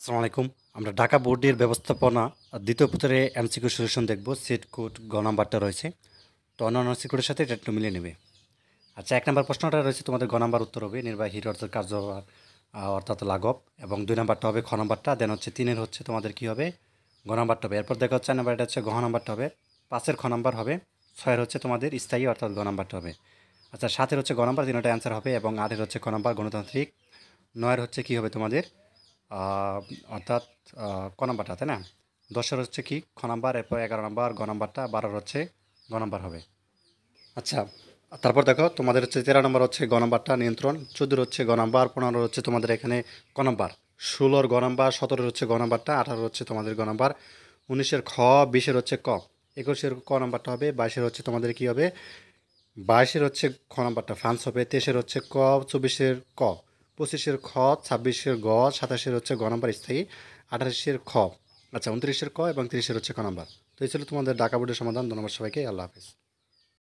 আসসালামু আলাইকুম। আমরা ঢাকা বোর্ডের ব্যবস্থাপনা দ্বিতীয় পত্রে এমসিকিউ সলিউশন দেখব। সেট কোড গ নাম্বারটা রয়েছে, তো অন্যান্য সিকিউরের সাথে এটা একটু মিলিয়ে নেবে। আচ্ছা, 1 নম্বর প্রশ্নটা রয়েছে তোমাদের গ নাম্বার উত্তর হবে নির্বাহীর অর্থাৎ কার্যভার অর্থাৎ লাঘব, এবং 2 নাম্বারটা হবে খ নাম্বারটা, দেন হচ্ছে 3-এর হচ্ছে তোমাদের কী হবে গ নাম্বারটা হবে। এরপর দেখো 4 নাম্বার এটা হচ্ছে ঘ নাম্বারটা হবে, 5-এর খ নাম্বার হবে, 6-এর হচ্ছে তোমাদের স্থায়ী অর্থাৎ গ নাম্বারটা হবে। আচ্ছা, 7-এর হচ্ছে গ নাম্বার, 3টা অ্যান্সার হবে, এবং 8-এর হচ্ছে খ নাম্বার গণতান্ত্রিক, 9-এর হচ্ছে কী হবে তোমাদের আহ, অর্থাৎ ক নাম্বারটা, তাই না? 10-এর হচ্ছে কি খ নাম্বার, এরপর 11 নাম্বার গ নাম্বারটা, 12-এর হচ্ছে গ নাম্বার হবে। আচ্ছা, তারপর দেখো তোমাদের হচ্ছে 13 নম্বর হচ্ছে গ নাম্বারটা নিয়ন্ত্রণ, 14-এর হচ্ছে গ নাম্বার, 15-এর হচ্ছে তোমাদের এখানে ক নাম্বার, 16-এর গ নাম্বার, 17-এর হচ্ছে গ নাম্বারটা, 18-এর হচ্ছে তোমাদের গ নাম্বার, 19-এর খ, 20-এর হচ্ছে ক, 21-এর ক নাম্বারটা হবে, 22-এর হচ্ছে তোমাদের কি হবে 22-এর হচ্ছে খ নাম্বারটা ফ্রান্স হবে, 23-এর হচ্ছে ক, 24-এর ক, 25-এর খ, 26-এর গ, 27-এর হচ্ছে গ নাম্বার স্থায়ী, 28-এর খ, আচ্ছা 29-এর ক, এবং 30-এর হচ্ছে ক নাম্বার। তো এই ছিল তোমাদের ঢাকা বোর্ডের সমাধান। ধন্যবাদ সবাইকে, আল্লাহ হাফেজ।